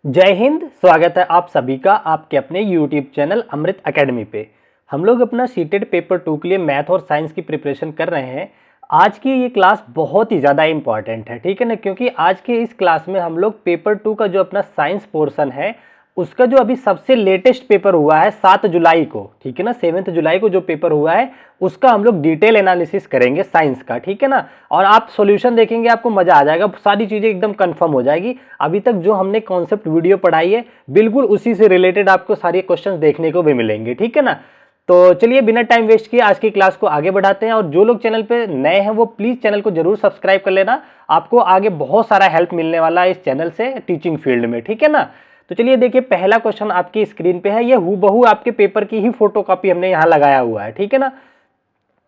जय हिंद। स्वागत है आप सभी का आपके अपने YouTube चैनल अमृत एकेडमी पे। हम लोग अपना सीटेड पेपर 2 के लिए मैथ और साइंस की प्रिपरेशन कर रहे हैं। आज की ये क्लास बहुत ही ज़्यादा इंपॉर्टेंट है, ठीक है ना, क्योंकि आज के इस क्लास में हम लोग पेपर 2 का जो अपना साइंस पोर्शन है उसका जो अभी सबसे लेटेस्ट पेपर हुआ है 7 जुलाई को, ठीक है ना, 7 जुलाई को जो पेपर हुआ है उसका हम लोग डिटेल एनालिसिस करेंगे साइंस का, ठीक है ना। और आप सॉल्यूशन देखेंगे, आपको मजा आ जाएगा, सारी चीजें एकदम कंफर्म हो जाएगी। अभी तक जो हमने कॉन्सेप्ट वीडियो पढ़ाई है बिल्कुल उसी से रिलेटेड आपको सारे क्वेश्चंस देखने को भी मिलेंगे, ठीक है ना। तो चलिए बिना टाइम वेस्ट किए आज की क्लास को आगे बढ़ाते हैं। और जो लोग चैनल पे नए हैं वो प्लीज चैनल को जरूर सब्सक्राइब कर लेना, आपको आगे बहुत सारा हेल्प मिलने वाला है इस चैनल से टीचिंग फील्ड में, ठीक है ना। तो चलिए देखिए, पहला क्वेश्चन आपकी स्क्रीन पे है, ये हूबहू आपके पेपर की ही फोटोकॉपी हमने यहाँ लगाया हुआ है, ठीक है ना।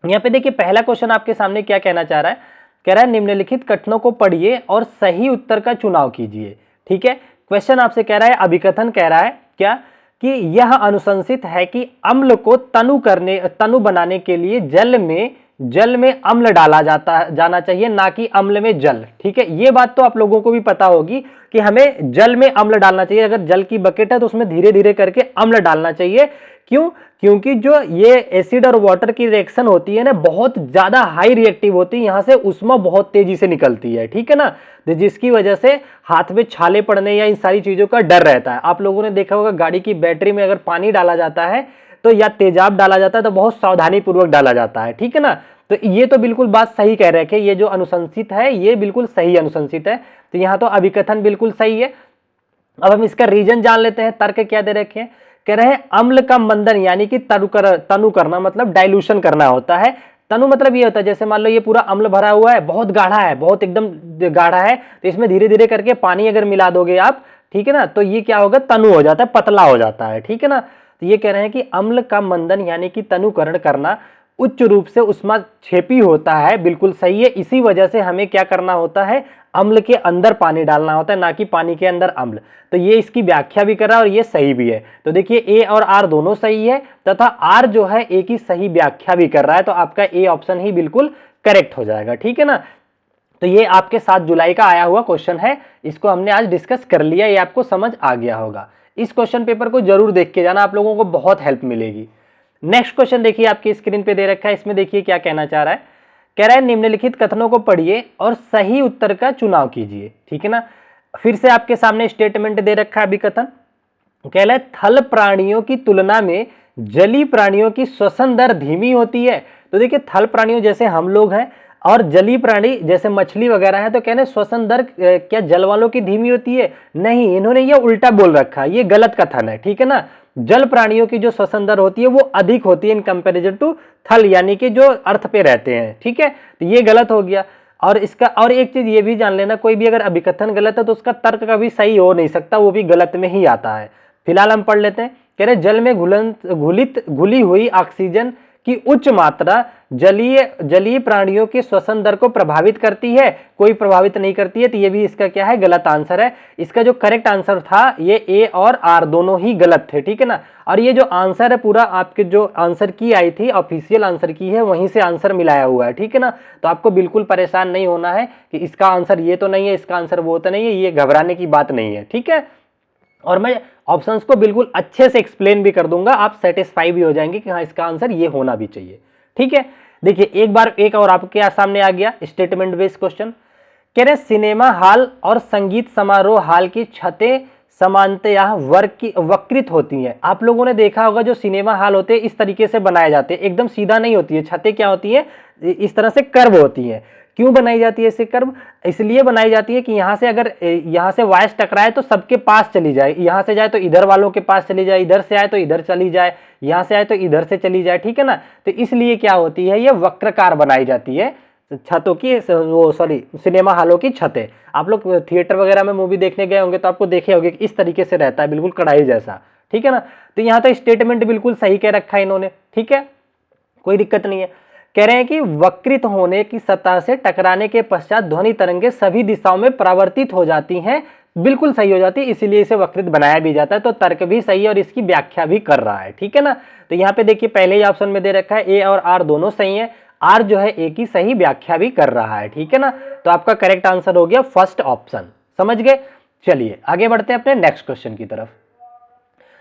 यहाँ पे देखिए पहला क्वेश्चन आपके सामने क्या कहना चाह रहा है, कह रहा है निम्नलिखित कथनों को पढ़िए और सही उत्तर का चुनाव कीजिए, ठीक है। क्वेश्चन आपसे कह रहा है, अभिकथन कह रहा है क्या कि यह अनुशंसित है कि अम्ल को तनु बनाने के लिए जल में अम्ल डाला जाना चाहिए, ना कि अम्ल में जल, ठीक है। ये बात तो आप लोगों को भी पता होगी कि हमें जल में अम्ल डालना चाहिए। अगर जल की बकेट है तो उसमें धीरे धीरे करके अम्ल डालना चाहिए। क्यों? क्योंकि जो ये एसिड और वाटर की रिएक्शन होती है ना, बहुत ज्यादा हाई रिएक्टिव होती है, यहां से उष्मा बहुत तेजी से निकलती है, ठीक है ना। जिसकी वजह से हाथ में छाले पड़ने या इन सारी चीजों का डर रहता है। आप लोगों ने देखा होगा गाड़ी की बैटरी में अगर पानी डाला जाता है तो या तेजाब डाला जाता है तो बहुत सावधानी पूर्वक डाला जाता है, ठीक है ना। तो ये तो बिल्कुल बात सही कह रहे हैं, ये जो अनुशंसित है ये बिल्कुल सही अनुशंसित है। तो यहाँ तो अभिकथन बिल्कुल सही है। अब हम इसका रीजन जान लेते हैं। तर्क क्या दे रखे हैं, कह रहे हैं अम्ल का मंदन यानी कि तनु करना मतलब डाइल्यूशन करना होता है। तनु मतलब ये होता है, जैसे मान लो ये पूरा अम्ल भरा हुआ है, बहुत गाढ़ा है, बहुत एकदम गाढ़ा है, तो इसमें धीरे धीरे करके पानी अगर मिला दोगे आप, ठीक है ना, तो ये क्या होगा, तनु हो जाता है, पतला हो जाता है, ठीक है ना। तो ये कह रहे हैं कि अम्ल का मंदन यानी कि तनुकरण करना उच्च रूप से उष्माक्षेपी होता है, बिल्कुल सही है। इसी वजह से हमें क्या करना होता है, अम्ल के अंदर पानी डालना होता है, ना कि पानी के अंदर अम्ल। तो ये इसकी व्याख्या भी कर रहा है और ये सही भी है। तो देखिए ए और आर दोनों सही है तथा आर जो है ए की सही व्याख्या भी कर रहा है, तो आपका ए ऑप्शन ही बिल्कुल करेक्ट हो जाएगा, ठीक है ना। तो ये आपके 7 जुलाई का आया हुआ क्वेश्चन है, इसको हमने आज डिस्कस कर लिया, ये आपको समझ आ गया होगा। इस क्वेश्चन पेपर को जरूर देख के जाना, आप लोगों को बहुत हेल्प मिलेगी। नेक्स्ट क्वेश्चन देखिए आपकी स्क्रीन पे दे रखा है, इसमें देखिए क्या कहना चाह रहा है, कह रहा है निम्नलिखित कथनों को पढ़िए और सही उत्तर का चुनाव कीजिए, ठीक है ना। फिर से आपके सामने स्टेटमेंट दे रखा है अभिकथन, कह रहा है थल प्राणियों की तुलना में जलीय प्राणियों की श्वसन दर धीमी होती है। तो देखिए थल प्राणियों जैसे हम लोग हैं और जलीय प्राणी जैसे मछली वगैरह है, तो कह रहे श्वसन दर क्या जल वालों की धीमी होती है? नहीं, इन्होंने ये उल्टा बोल रखा है, ये गलत कथन है, ठीक है ना। जल प्राणियों की जो श्वसन दर होती है वो अधिक होती है इन कंपैरिजन टू थल, यानी कि जो अर्थ पे रहते हैं, ठीक है। तो ये गलत हो गया। और इसका और एक चीज ये भी जान लेना, कोई भी अगर अभिकथन गलत है तो उसका तर्क कभी सही हो नहीं सकता, वो भी गलत में ही आता है। फिलहाल हम पढ़ लेते हैं, कह रहे जल में घुली हुई ऑक्सीजन की उच्च मात्रा जलीय प्राणियों के श्वसन दर को प्रभावित करती है, कोई प्रभावित नहीं करती है। तो ये भी इसका क्या है, गलत आंसर है। इसका जो करेक्ट आंसर था ये ए और आर दोनों ही गलत थे, ठीक है ना। और ये जो आंसर है पूरा आपके जो आंसर की आई थी ऑफिशियल आंसर की है, वहीं से आंसर मिलाया हुआ है, ठीक है ना। तो आपको बिल्कुल परेशान नहीं होना है कि इसका आंसर ये तो नहीं है, इसका आंसर वो तो नहीं है, ये घबराने की बात नहीं है, ठीक है। और मैं ऑप्शंस को बिल्कुल अच्छे से एक्सप्लेन भी कर दूंगा, आप सेटिस्फाई भी हो जाएंगे कि हाँ इसका आंसर ये होना भी चाहिए, ठीक है। देखिए एक बार एक और आपके सामने आ गया स्टेटमेंट बेस्ड क्वेश्चन, कह रहे सिनेमा हॉल और संगीत समारोह हॉल की छतें समानतया वक्रित होती हैं। आप लोगों ने देखा होगा जो सिनेमा हॉल होते हैं इस तरीके से बनाए जाते हैं, एकदम सीधा नहीं होती है, छतें क्या होती है, इस तरह से कर्व होती है। क्यों बनाई जाती है ऐसे कर्व? इसलिए बनाई जाती है कि यहाँ से अगर यहाँ से वायस टकराए तो सबके पास चली जाए, यहाँ से जाए तो इधर वालों के पास चली जाए, इधर से आए तो इधर चली जाए, यहाँ से आए तो इधर से चली जाए, ठीक है ना। तो इसलिए क्या होती है, ये वक्रकार बनाई जाती है छतों की, सिनेमा हॉलों की छतें। आप लोग थिएटर वगैरह में मूवी देखने गए होंगे तो आपको देखे होंगे कि इस तरीके से रहता है, बिल्कुल कढ़ाई जैसा, ठीक है ना। तो यहाँ तो स्टेटमेंट बिल्कुल सही कह रखा है इन्होंने, ठीक है, कोई दिक्कत नहीं है। कह रहे हैं कि वक्रित होने की सतह से टकराने के पश्चात ध्वनि तरंगे सभी दिशाओं में परावर्तित हो जाती हैं, बिल्कुल सही हो जाती है, इसीलिए इसे वक्रित बनाया भी जाता है। तो तर्क भी सही है और इसकी व्याख्या भी कर रहा है, ठीक है ना। तो यहाँ पे देखिए पहले ही ऑप्शन में दे रखा है ए और आर दोनों सही है, आर जो है ए की सही व्याख्या भी कर रहा है, ठीक है ना। तो आपका करेक्ट आंसर हो गया फर्स्ट ऑप्शन, समझ गए। चलिए आगे बढ़ते हैं अपने नेक्स्ट क्वेश्चन की तरफ।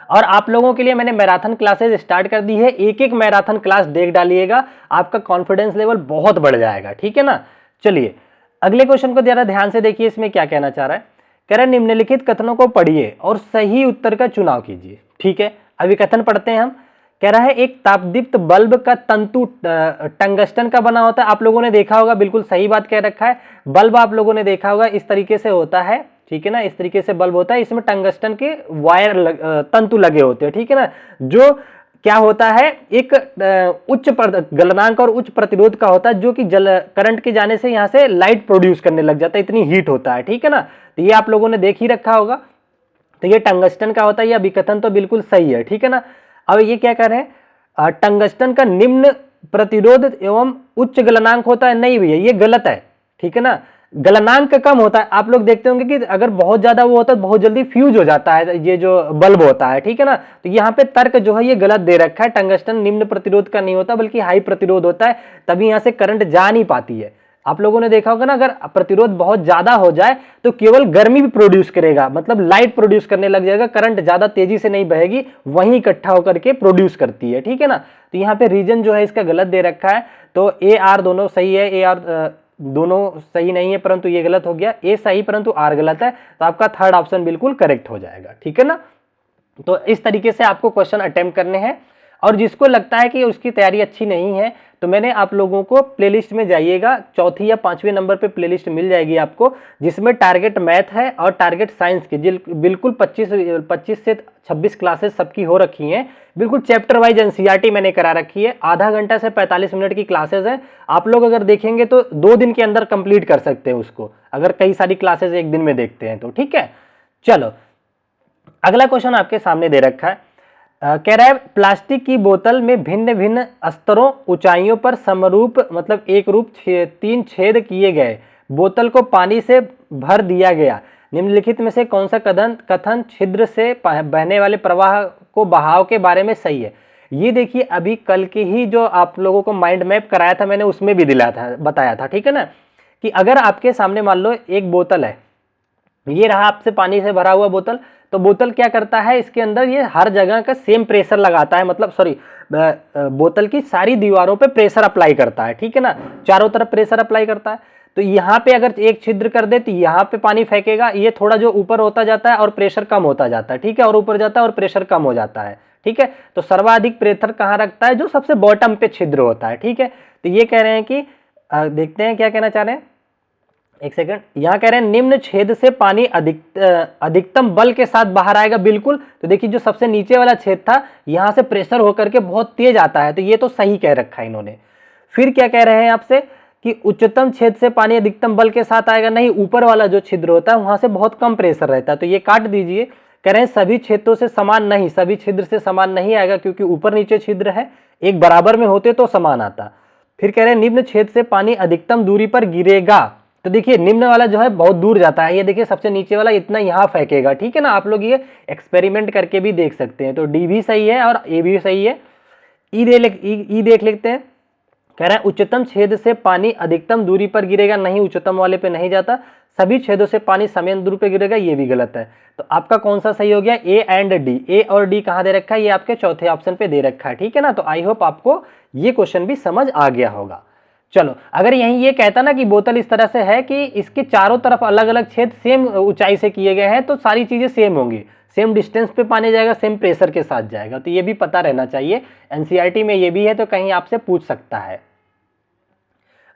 और आप लोगों के लिए मैंने मैराथन क्लासेस स्टार्ट कर दी है, एक एक मैराथन क्लास देख डालिएगा, आपका कॉन्फिडेंस लेवल बहुत बढ़ जाएगा, ठीक है ना। चलिए अगले क्वेश्चन को जरा ध्यान से देखिए, इसमें क्या कहना चाह रहा है। कह रहा है निम्नलिखित कथनों को पढ़िए और सही उत्तर का चुनाव कीजिए, ठीक है। अभी कथन पढ़ते हैं हम। कह रहा है एक तापदीप्त बल्ब का तंतु टंगस्टन का बना होता है। आप लोगों ने देखा होगा, बिल्कुल सही बात कह रखा है। बल्ब आप लोगों ने देखा होगा इस तरीके से होता है, ठीक है ना, इस तरीके से बल्ब होता है, इसमें टंगस्टन के वायर तंतु लगे होते हैं, ठीक है ना। जो क्या होता है, एक उच्च गलनांक और उच्च प्रतिरोध का होता है, जो कि जल करंट के जाने से यहाँ से लाइट प्रोड्यूस करने लग जाता है, इतनी हीट होता है, ठीक है ना। तो ये आप लोगों ने देख ही रखा होगा। तो ये टंगस्टन का होता है, ये अभिकथन तो बिल्कुल सही है, ठीक है ना। अब ये क्या कर रहे हैं, टंगस्टन का निम्न प्रतिरोध एवं उच्च गलनांक होता है, नहीं भैया ये गलत है, ठीक है ना। गलनांक कम होता है, आप लोग देखते होंगे कि अगर बहुत ज्यादा वो होता है बहुत जल्दी फ्यूज हो जाता है ये जो बल्ब होता है, ठीक है ना। तो यहाँ पे तर्क जो है ये गलत दे रखा है, टंगस्टन निम्न प्रतिरोध का नहीं होता बल्कि हाई प्रतिरोध होता है, तभी यहाँ से करंट जा नहीं पाती है। आप लोगों ने देखा होगा ना, अगर प्रतिरोध बहुत ज्यादा हो जाए तो केवल गर्मी भी प्रोड्यूस करेगा, मतलब लाइट प्रोड्यूस करने लग जाएगा, करंट ज्यादा तेजी से नहीं बहेगी, वहीं इकट्ठा होकर के प्रोड्यूस करती है, ठीक है ना। तो यहाँ पे रीजन जो है इसका गलत दे रखा है, तो ए आर दोनों सही है, ए आर दोनों सही नहीं है, परंतु ये गलत हो गया, ए सही परंतु आर गलत है, तो आपका थर्ड ऑप्शन बिल्कुल करेक्ट हो जाएगा, ठीक है ना। तो इस तरीके से आपको क्वेश्चन अटेम्प्ट करने हैं। और जिसको लगता है कि उसकी तैयारी अच्छी नहीं है, तो मैंने आप लोगों को प्लेलिस्ट में जाइएगा, चौथी या पांचवें नंबर पे प्लेलिस्ट मिल जाएगी आपको, जिसमें टारगेट मैथ है और टारगेट साइंस की बिल्कुल 25 से 26 क्लासेस सबकी हो रखी हैं, बिल्कुल चैप्टर वाइज एनसीईआरटी मैंने करा रखी है। आधा घंटा से 45 मिनट की क्लासेस हैं, आप लोग अगर देखेंगे तो 2 दिन के अंदर कंप्लीट कर सकते हैं उसको, अगर कई सारी क्लासेस एक दिन में देखते हैं तो, ठीक है। चलो अगला क्वेश्चन आपके सामने दे रखा है। कह रहा है प्लास्टिक की बोतल में भिन्न भिन्न स्तरों ऊंचाइयों पर समरूप मतलब एक रूप 3 छेद किए गए, बोतल को पानी से भर दिया गया, निम्नलिखित में से कौन सा कथन छिद्र से बहने वाले प्रवाह को बहाव के बारे में सही है। ये देखिए अभी कल के ही जो आप लोगों को माइंड मैप कराया था मैंने, उसमें भी बताया था, ठीक है ना, कि अगर आपके सामने मान लो एक बोतल है, ये रहा आपसे पानी से भरा हुआ बोतल, तो बोतल क्या करता है, इसके अंदर ये हर जगह का सेम प्रेशर लगाता है, मतलब सॉरी बोतल की सारी दीवारों पे प्रेशर अप्लाई करता है, ठीक है ना, चारों तरफ प्रेशर अप्लाई करता है। तो यहाँ पे अगर एक छिद्र कर दे तो यहाँ पे पानी फेंकेगा, ये थोड़ा जो ऊपर होता जाता है और प्रेशर कम होता जाता है, ठीक है, और ऊपर जाता है और प्रेशर कम हो जाता है, ठीक है। तो सर्वाधिक प्रेशर कहाँ रखता है, जो सबसे बॉटम पे छिद्र होता है, ठीक है। तो ये कह रहे हैं कि देखते हैं क्या कहना चाह रहे हैं, एक सेकंड। यहां कह रहे हैं निम्न छेद से पानी अधिकतम बल के साथ बाहर आएगा, बिल्कुल। तो देखिए जो सबसे नीचे वाला छेद था, यहां से प्रेशर होकर के बहुत तेज आता है, तो ये तो सही कह रखा है इन्होंने। फिर क्या कह रहे हैं आपसे कि उच्चतम छेद से पानी अधिकतम बल के साथ आएगा, नहीं, ऊपर वाला जो छिद्र होता है वहां से बहुत कम प्रेशर रहता है, तो ये काट दीजिए। कह रहे हैं सभी क्षेत्रों से समान नहीं, सभी छिद्र से समान नहीं आएगा, क्योंकि ऊपर नीचे छिद्र है, एक बराबर में होते तो समान आता। फिर कह रहे हैं निम्न छेद से पानी अधिकतम दूरी पर गिरेगा, तो देखिए निम्न वाला जो है बहुत दूर जाता है, ये देखिए सबसे नीचे वाला इतना यहाँ फेंकेगा, ठीक है ना। आप लोग ये एक्सपेरिमेंट करके भी देख सकते हैं। तो डी भी सही है और ए भी सही है। ई देख लेते हैं। कह रहा है उच्चतम छेद से पानी अधिकतम दूरी पर गिरेगा, नहीं, उच्चतम वाले पे नहीं जाता, सभी छेदों से पानी समान दूरी पर गिरेगा, ये भी गलत है। तो आपका कौन सा सही हो गया, ए एंड डी। ए और डी कहाँ दे रखा है, ये आपके चौथे ऑप्शन पे दे रखा है, ठीक है ना। तो आई होप आपको ये क्वेश्चन भी समझ आ गया होगा। चलो अगर यही ये कहता ना कि बोतल इस तरह से है कि इसके चारों तरफ अलग अलग छेद सेम ऊंचाई से किए गए हैं, तो सारी चीजें सेम होंगी, सेम डिस्टेंस पे पानी जाएगा, सेम प्रेशर के साथ जाएगा, तो ये भी पता रहना चाहिए। एनसीईआरटी में ये भी है, तो कहीं आपसे पूछ सकता है।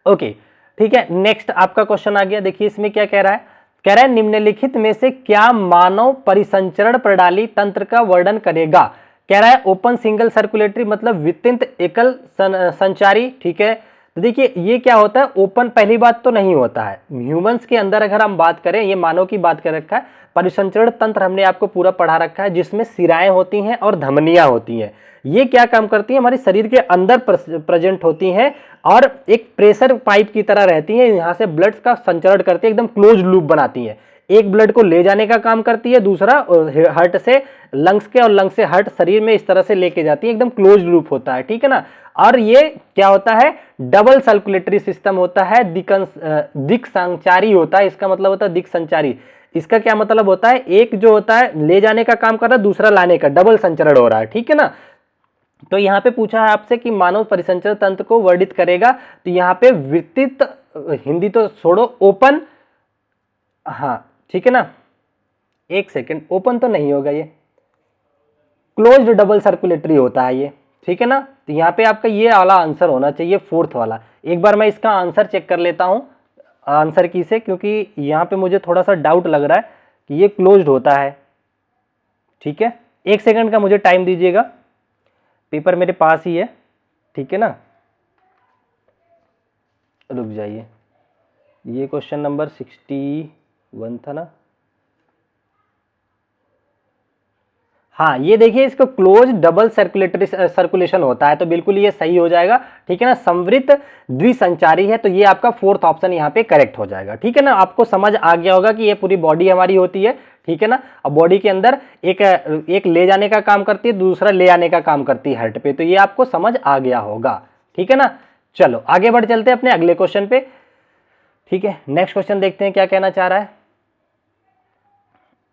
ओके ठीक है, नेक्स्ट आपका क्वेश्चन आ गया। देखिए इसमें क्या कह रहा है, कह रहा है निम्नलिखित में से क्या मानव परिसंचरण प्रणाली तंत्र का वर्णन करेगा। कह रहा है ओपन सिंगल सर्कुलेटरी मतलब वित्तित एकल संचारी, ठीक है। तो देखिए ये क्या होता है, ओपन पहली बात तो नहीं होता है। ह्यूमंस के अंदर अगर हम बात करें, ये मानव की बात कर रखा है, परिसंचरण तंत्र हमने आपको पूरा पढ़ा रखा है, जिसमें सिराएं होती हैं और धमनियां होती हैं। ये क्या काम करती हैं, हमारे शरीर के अंदर प्रेजेंट होती हैं और एक प्रेशर पाइप की तरह रहती हैं, यहाँ से ब्लड का संचरण करती है, एकदम क्लोज लूप बनाती हैं। एक ब्लड को ले जाने का काम करती है, दूसरा हार्ट से लंग्स के और लंग्स से हार्ट शरीर में इस तरह से लेके जाती है, एकदम क्लोज लूप होता है, ठीक है ना। और ये क्या होता है, डबल सर्कुलेटरी सिस्टम होता है, दिक संचारी होता है, इसका मतलब होता है दिक संचारी। इसका क्या मतलब होता है, एक जो होता है ले जाने का काम कर रहा है, दूसरा लाने का, डबल संचरण हो रहा है, ठीक है ना। तो यहाँ पे पूछा है आपसे कि मानव परिसंचरण तंत्र को वर्णित करेगा, तो यहाँ पे विस्तृत, हिंदी तो छोड़ो, ओपन, हाँ ठीक है ना, एक सेकेंड, ओपन तो नहीं होगा, ये क्लोज्ड डबल सर्कुलेटरी होता है ये, ठीक है ना। तो यहाँ पे आपका ये वाला आंसर होना चाहिए, फोर्थ वाला। एक बार मैं इसका आंसर चेक कर लेता हूँ, आंसर की से, क्योंकि यहाँ पे मुझे थोड़ा सा डाउट लग रहा है कि ये क्लोज्ड होता है, ठीक है। एक सेकंड का मुझे टाइम दीजिएगा, पेपर मेरे पास ही है, ठीक है ना, रुक जाइए। ये क्वेश्चन नंबर 61 था ना, हाँ ये देखिए, इसको क्लोज डबल सर्कुलेटरी सर्कुलेशन होता है, तो बिल्कुल ये सही हो जाएगा, ठीक है ना। संवृत द्विसंचारी है, तो ये आपका फोर्थ ऑप्शन यहाँ पे करेक्ट हो जाएगा, ठीक है ना। आपको समझ आ गया होगा कि ये पूरी बॉडी हमारी होती है, ठीक है ना। अब बॉडी के अंदर एक ले जाने का काम करती है, दूसरा ले आने का काम करती है हार्ट पे, तो ये आपको समझ आ गया होगा, ठीक है ना। चलो आगे बढ़ चलते हैं अपने अगले क्वेश्चन पे, ठीक है। नेक्स्ट क्वेश्चन देखते हैं क्या कहना चाह रहा है।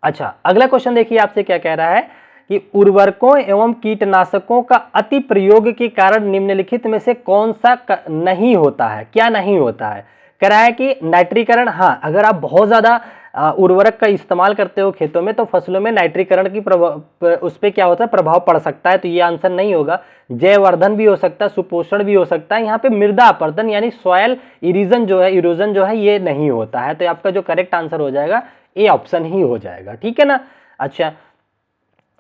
अच्छा, अगला क्वेश्चन देखिए आपसे क्या कह रहा है कि उर्वरकों एवं कीटनाशकों का अति प्रयोग के कारण निम्नलिखित में से कौन सा नहीं होता है, क्या नहीं होता है। कह रहा है कि नाइट्रीकरण, हाँ अगर आप बहुत ज्यादा उर्वरक का इस्तेमाल करते हो खेतों में, तो फसलों में नाइट्रीकरण की उस पर क्या होता है, प्रभाव पड़ सकता है, तो ये आंसर नहीं होगा। जयवर्धन भी हो सकता है, सुपोषण भी हो सकता है, यहाँ पे मृदा अपर्दन यानी सॉयल इरोजन जो है ये नहीं होता है, तो आपका जो करेक्ट आंसर हो जाएगा ए ऑप्शन ही हो जाएगा, ठीक है ना। अच्छा,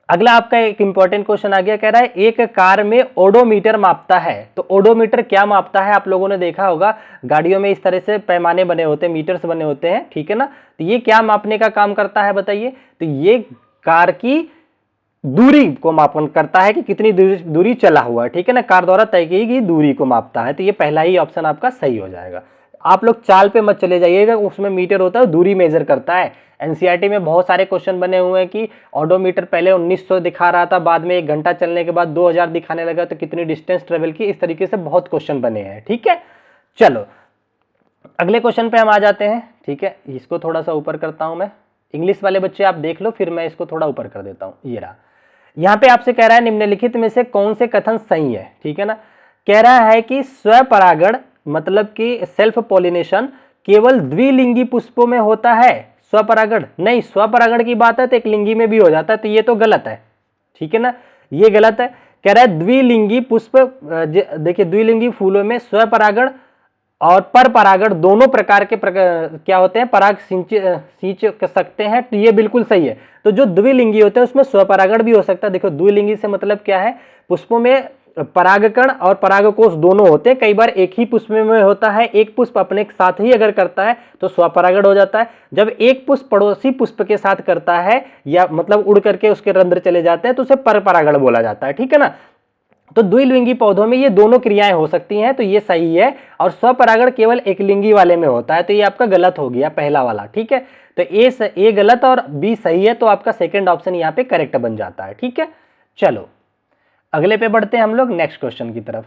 अगला आपका एक इंपॉर्टेंट क्वेश्चन आ गया, कह रहा है एक कार में ओडोमीटर मापता है, तो ओडोमीटर क्या मापता है, आप लोगों ने देखा होगा गाड़ियों में इस तरह से पैमाने बने होते हैं, मीटर्स बने होते हैं, ठीक है ना। तो ये क्या मापने का काम करता है बताइए, तो ये कार की दूरी को मापन करता है कि कितनी दूरी चला हुआ है, ठीक है ना, कार द्वारा तय की गई दूरी को मापता है, तो ये पहला ही ऑप्शन आपका सही हो जाएगा। आप लोग चाल पे मत चले जाइएगा, उसमें मीटर होता है, दूरी मेजर करता है। एनसीईआरटी में बहुत सारे क्वेश्चन बने हुए हैं कि ओडोमीटर पहले 1900 दिखा रहा था, बाद में 1 घंटा चलने के बाद 2000 दिखाने लगा, तो कितनी डिस्टेंस ट्रेवल की, इस तरीके से बहुत क्वेश्चन बने हैं, ठीक है। चलो अगले क्वेश्चन पे हम आ जाते हैं, ठीक है। इसको थोड़ा सा ऊपर करता हूं मैं, इंग्लिश वाले बच्चे आप देख लो, फिर मैं इसको थोड़ा ऊपर कर देता हूं। ये रहा, यहाँ पे आपसे कह रहा है निम्नलिखित में से कौन से कथन सही है, ठीक है ना। कह रहा है कि स्वपरागण मतलब कि सेल्फ पॉलिनेशन केवल द्विलिंगी पुष्पों में होता है, स्वपरागण नहीं, स्वपरागण की बात है तो एक लिंगी में भी हो जाता है, तो ये तो गलत है, ठीक है ना, ये गलत है। कह रहा है द्विलिंगी पुष्प, देखिए द्विलिंगी फूलों में स्वपरागण और पर परागण दोनों प्रकार के क्या होते हैं, पराग सींच सकते हैं, तो ये बिल्कुल सही है। तो जो द्विलिंगी होते हैं उसमें स्वपरागण भी हो सकता है। देखो द्विलिंगी से मतलब क्या है, पुष्पों में परागकण और परागकोश दोनों होते हैं, कई बार एक ही पुष्प में होता है, एक पुष्प अपने साथ ही अगर करता है तो स्वपरागण हो जाता है। जब एक पुष्प पड़ोसी पुष्प के साथ करता है या मतलब उड़ करके उसके रंध्र चले जाते हैं तो उसे पर परागण बोला जाता है, ठीक है ना। तो द्विलिंगी पौधों में ये दोनों क्रियाएं हो सकती हैं, तो ये सही है। और स्वपरागण केवल एक लिंगी वाले में होता है, तो ये आपका गलत हो गया पहला वाला, ठीक है। तो ए गलत और बी सही है, तो आपका सेकंड ऑप्शन यहाँ पे करेक्ट बन जाता है, ठीक है। चलो अगले पे बढ़ते हैं हम लोग नेक्स्ट क्वेश्चन की तरफ।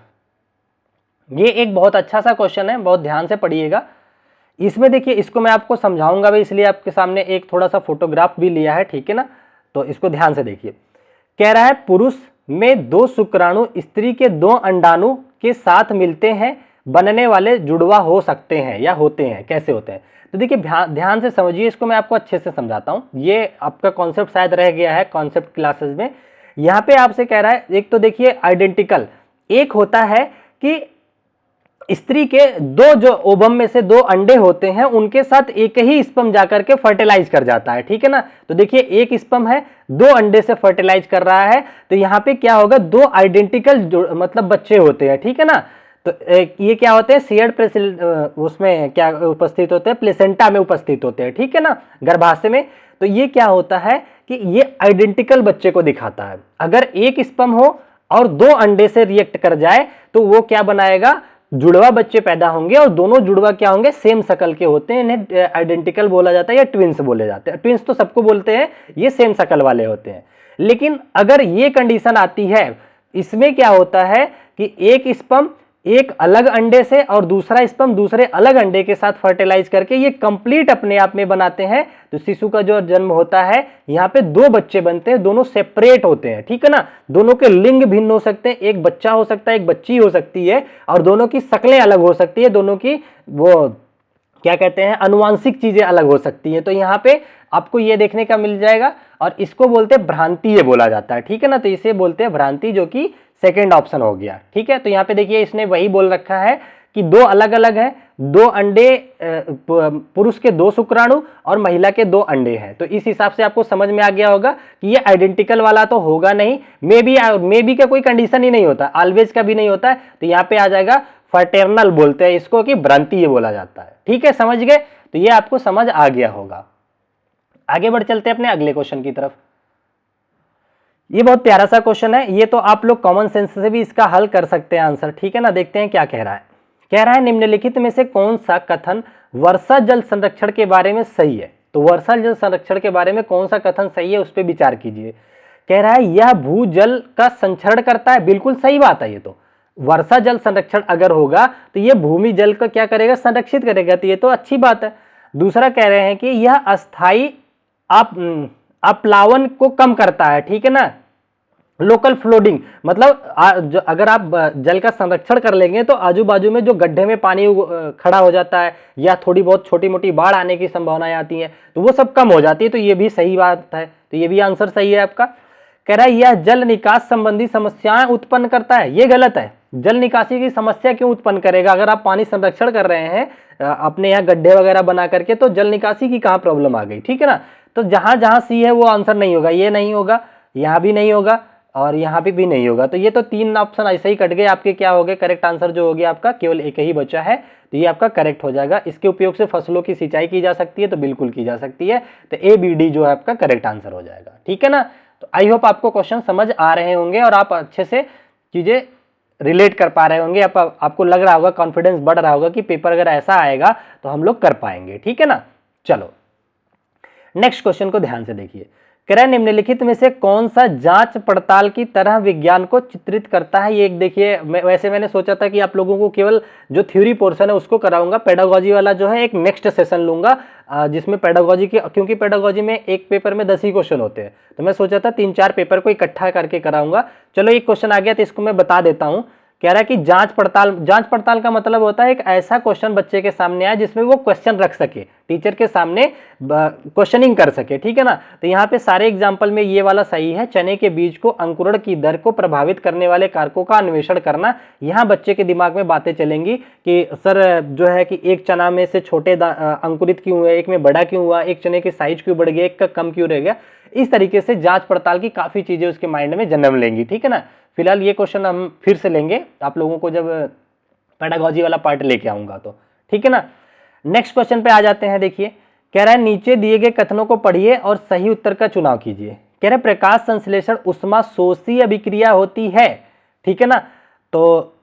ये एक बहुत अच्छा सा क्वेश्चन है, बहुत ध्यान से पढ़िएगा। इसमें देखिए, इसको मैं आपको समझाऊंगा भी, इसलिए आपके सामने एक थोड़ा सा फोटोग्राफ भी लिया है, ठीक है ना। तो इसको ध्यान से देखिए। कह रहा है पुरुष में 2 शुक्राणु स्त्री के 2 अंडाणु के साथ मिलते हैं, बनने वाले जुड़वा हो सकते हैं या होते हैं, कैसे होते हैं। तो देखिए ध्यान से समझिए, इसको मैं आपको अच्छे से समझाता हूं। ये आपका कॉन्सेप्ट शायद रह गया है कॉन्सेप्ट क्लासेस में। यहाँ पे आपसे कह रहा है, एक तो देखिए आइडेंटिकल, एक होता है कि स्त्री के 2 जो ओवम में से 2 अंडे होते हैं, उनके साथ एक ही स्पर्म जाकर के फर्टिलाइज कर जाता है, ठीक है ना। तो देखिए एक स्पर्म है, 2 अंडे से फर्टिलाइज कर रहा है, तो यहाँ पे क्या होगा, 2 आइडेंटिकल मतलब बच्चे होते हैं, ठीक है ना। तो ये क्या होते हैं, शेयर्ड उसमें क्या उपस्थित होते हैं, प्लेसेंटा में उपस्थित होते हैं, ठीक है ना, गर्भाशय में। तो ये क्या होता है कि ये आइडेंटिकल बच्चे को दिखाता है। अगर एक स्पर्म हो और 2 अंडे से रिएक्ट कर जाए तो वो क्या बनाएगा, जुड़वा बच्चे पैदा होंगे, और दोनों जुड़वा क्या होंगे, सेम शकल के होते हैं, इन्हें आइडेंटिकल बोला जाता है या ट्विंस बोले जाते हैं। ट्विंस तो सबको बोलते हैं, ये सेम शकल वाले होते हैं। लेकिन अगर ये कंडीशन आती है, इसमें क्या होता है कि एक स्पर्म एक अलग अंडे से और दूसरा स्पर्म दूसरे अलग अंडे के साथ फर्टिलाइज करके ये कंप्लीट अपने आप में बनाते हैं। तो शिशु का जो जन्म होता है यहाँ पे दो बच्चे बनते हैं, दोनों सेपरेट होते हैं, ठीक है ना। दोनों के लिंग भिन्न हो सकते हैं, एक बच्चा हो सकता है, एक बच्ची हो सकती है, और दोनों की शक्लें अलग हो सकती है, दोनों की वो क्या कहते हैं अनुवांशिक चीजें अलग हो सकती हैं। तो यहाँ पे आपको ये देखने का मिल जाएगा, और इसको बोलते हैं भ्रांति, ये बोला जाता है, ठीक है ना। तो इसे बोलते हैं भ्रांति, जो कि सेकेंड ऑप्शन हो गया, ठीक है। तो यहाँ पे देखिए इसने वही बोल रखा है कि दो अलग अलग है, दो अंडे, पुरुष के दो शुक्राणु और महिला के दो अंडे हैं। तो इस हिसाब से आपको समझ में आ गया होगा कि ये आइडेंटिकल वाला तो होगा नहीं, मे बी का कोई कंडीशन ही नहीं होता, ऑलवेज का भी नहीं होता है। तो यहाँ पे आ जाएगा फर्टेर्नल, बोलते हैं इसको, कि भ्रांति ये बोला जाता है, ठीक है, समझ गए। तो ये आपको समझ आ गया होगा। आगे बढ़ चलते हैं अपने अगले क्वेश्चन की तरफ। ये बहुत प्यारा सा क्वेश्चन है, ये तो आप लोग कॉमन सेंस से भी इसका हल कर सकते हैं आंसर, ठीक है ना। देखते हैं क्या कह रहा है। कह रहा है निम्नलिखित में से कौन सा कथन वर्षा जल संरक्षण के बारे में सही है। तो वर्षा जल संरक्षण के बारे में कौन सा कथन सही है, उस पर विचार कीजिए। कह रहा है यह भूजल का संचरण करता है, बिल्कुल सही बात है। ये तो वर्षा जल संरक्षण अगर होगा तो ये भूमि जल का क्या करेगा, संरक्षित करेगा, तो ये तो अच्छी बात है। दूसरा कह रहे हैं कि यह अस्थाई अपलावन को कम करता है, ठीक है ना। लोकल फ्लोडिंग मतलब अगर आप जल का संरक्षण कर लेंगे तो आजू बाजू में जो गड्ढे में पानी खड़ा हो जाता है या थोड़ी बहुत छोटी मोटी बाढ़ आने की संभावनाएं आती हैं तो वो सब कम हो जाती है। तो ये भी सही बात है, तो ये भी आंसर सही है आपका। कह रहा है यह जल निकास संबंधी समस्याएं उत्पन्न करता है, ये गलत है। जल निकासी की समस्या क्यों उत्पन्न करेगा, अगर आप पानी संरक्षण कर रहे हैं अपने यहाँ गड्ढे वगैरह बना करके, तो जल निकासी की कहाँ प्रॉब्लम आ गई, ठीक है ना। तो जहां जहां सी है वो आंसर नहीं होगा, ये नहीं होगा, यहाँ भी नहीं होगा और यहाँ पे भी नहीं होगा। तो ये तो तीन ऑप्शन ऐसे ही कट गए आपके, क्या हो गए, करेक्ट आंसर जो हो गया आपका केवल एक ही बचा है, तो ये आपका करेक्ट हो जाएगा। इसके उपयोग से फसलों की सिंचाई की जा सकती है, तो बिल्कुल की जा सकती है, तो ए बी डी जो है आपका करेक्ट आंसर हो जाएगा, ठीक है ना। तो आई होप आपको क्वेश्चन समझ आ रहे होंगे और आप अच्छे से चीजें रिलेट कर पा रहे होंगे, आपको लग रहा होगा, कॉन्फिडेंस बढ़ रहा होगा कि पेपर अगर ऐसा आएगा तो हम लोग कर पाएंगे, ठीक है ना। चलो नेक्स्ट क्वेश्चन को ध्यान से देखिए। कह रहा है निम्नलिखित में से कौन सा जांच पड़ताल की तरह विज्ञान को चित्रित करता है। ये एक देखिए, वैसे मैंने सोचा था कि आप लोगों को केवल जो थ्योरी पोर्शन है उसको कराऊंगा, पेडागोजी वाला जो है एक नेक्स्ट सेशन लूंगा जिसमें पेडागोजी की, क्योंकि पेडागोजी में एक पेपर में 10 ही क्वेश्चन होते हैं, तो मैं सोचा था 3-4 पेपर को इकट्ठा करके कराऊंगा। चलो एक क्वेश्चन आ गया तो इसको मैं बता देता हूँ। कह रहा है कि जांच पड़ताल का मतलब होता है एक ऐसा क्वेश्चन बच्चे के सामने आए जिसमें वो क्वेश्चन रख सके, टीचर के सामने क्वेश्चनिंग कर सके, ठीक है ना। तो यहाँ पे सारे एग्जाम्पल में ये वाला सही है। चने के बीज को अंकुरण की दर को प्रभावित करने वाले कारकों का अन्वेषण करना। यहाँ बच्चे के दिमाग में बातें चलेंगी कि सर जो है कि एक चना में से छोटे अंकुरित क्यों हुए, एक में बड़ा क्यों हुआ, एक चने की साइज क्यों बढ़ गया, एक का कम क्यों रह गया। इस तरीके से जांच पड़ताल की काफी चीजें उसके माइंड में जन्म लेंगी, ठीक है ना। फिलहाल ये क्वेश्चन हम फिर से लेंगे आप लोगों को जब पेडागोजी वाला पार्ट लेके आऊंगा तो, ठीक है ना। नेक्स्ट क्वेश्चन पे आ जाते हैं। देखिए कह रहा है नीचे दिए गए कथनों को पढ़िए और सही उत्तर का चुनाव कीजिए। कह रहे प्रकाश संश्लेषण उष्मा शोषी अभिक्रिया होती है, ठीक है ना। तो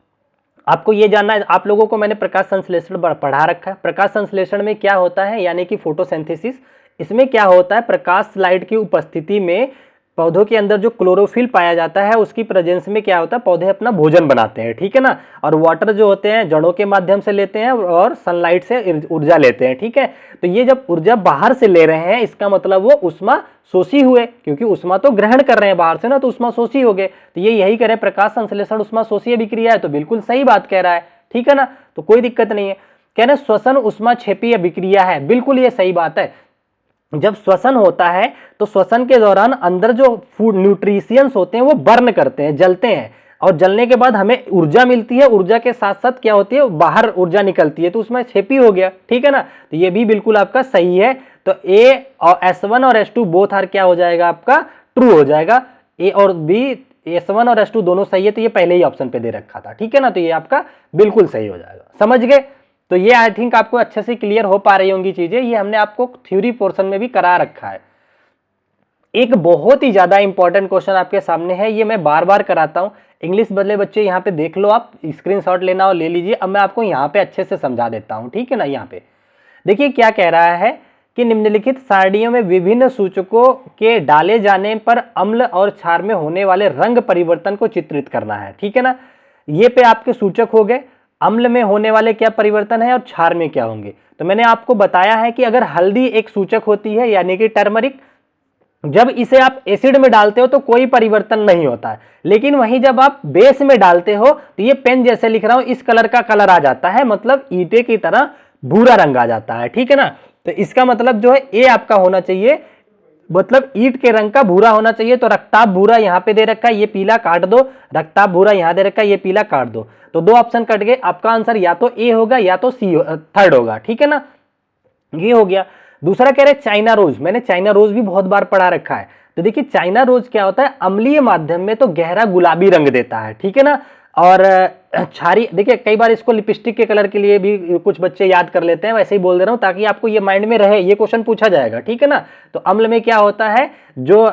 आपको ये जानना है, आप लोगों को मैंने प्रकाश संश्लेषण पढ़ा रखा है। प्रकाश संश्लेषण में क्या होता है, यानी कि फोटोसिंथेसिस। इसमें क्या होता है, प्रकाश लाइट की उपस्थिति में पौधों के अंदर जो क्लोरोफिल पाया जाता है उसकी प्रेजेंस में क्या होता है, पौधे अपना भोजन बनाते हैं, ठीक है ना। और वाटर जो होते हैं जड़ों के माध्यम से लेते हैं और सनलाइट से ऊर्जा लेते हैं, ठीक है। तो ये जब ऊर्जा बाहर से ले रहे हैं इसका मतलब वो उष्मा शोषी हुए, क्योंकि उष्मा तो ग्रहण कर रहे हैं बाहर से ना, तो उष्मा शोषी हो गए। तो ये यही कह रहे हैं प्रकाश संश्लेषण उष्मा शोषी अभिक्रिया है, तो बिल्कुल सही बात कह रहा है, ठीक है ना। तो कोई दिक्कत नहीं है। कह रहे श्वसन उष्मा क्षेपी अभिक्रिया है, बिल्कुल ये सही बात है। जब श्वसन होता है तो श्वसन के दौरान अंदर जो फूड न्यूट्रिशियंस होते हैं वो बर्न करते हैं, जलते हैं, और जलने के बाद हमें ऊर्जा मिलती है। ऊर्जा के साथ साथ क्या होती है, बाहर ऊर्जा निकलती है, तो उसमें क्षेपी हो गया, ठीक है ना। तो ये भी बिल्कुल आपका सही है। तो ए और S1 और S2 बोथ आर क्या हो जाएगा आपका, ट्रू हो जाएगा। ए और बी, S1 और S2 दोनों सही है, तो ये पहले ही ऑप्शन पे दे रखा था, ठीक है ना। तो ये आपका बिल्कुल सही हो जाएगा, समझ गए। तो ये आई थिंक आपको अच्छे से क्लियर हो पा रही होंगी चीजें, ये हमने आपको थ्योरी पोर्शन में भी करा रखा है। एक बहुत ही ज्यादा इंपॉर्टेंट क्वेश्चन आपके सामने है, ये मैं बार बार कराता हूं। इंग्लिश बदले बच्चे यहाँ पे देख लो, आप स्क्रीनशॉट लेना हो ले लीजिए। अब मैं आपको यहाँ पे अच्छे से समझा देता हूँ, ठीक है ना। यहाँ पे देखिए क्या कह रहा है कि निम्नलिखित सारणियों में विभिन्न सूचकों के डाले जाने पर अम्ल और क्षार में होने वाले रंग परिवर्तन को चित्रित करना है, ठीक है ना। ये पे आपके सूचक हो गए। अम्ल में होने वाले क्या परिवर्तन है और क्षार में क्या होंगे। तो मैंने आपको बताया है कि अगर हल्दी एक सूचक होती है यानी कि टर्मरिक, जब इसे आप एसिड में डालते हो तो कोई परिवर्तन नहीं होता है, लेकिन वहीं जब आप बेस में डालते हो तो ये पेन जैसे लिख रहा हूं इस कलर का कलर आ जाता है, मतलब ईंटे की तरह भूरा रंग आ जाता है, ठीक है ना। तो इसका मतलब जो है ए आपका होना चाहिए, मतलब ईंट के रंग का भूरा होना चाहिए। तो रक्ताभ भूरा यहां पे दे रखा है, ये पीला काट दो, रक्ताभ भूरा यहां दे रखा है, ये पीला काट दो। तो दो ऑप्शन कट गए, आपका आंसर या तो ए होगा या तो सी थर्ड होगा, ठीक है ना। ये हो गया। दूसरा कह रहे चाइना रोज, मैंने चाइना रोज भी बहुत बार पढ़ा रखा है। तो देखिए चाइना रोज क्या होता है, अम्लीय माध्यम में तो गहरा गुलाबी रंग देता है, ठीक है ना। और क्षारी, देखिए कई बार इसको लिपस्टिक के कलर के लिए भी कुछ बच्चे याद कर लेते हैं, वैसे ही बोल दे रहा हूं ताकि आपको ये माइंड में रहे, ये क्वेश्चन पूछा जाएगा, ठीक है ना। तो अम्ल में क्या होता है, जो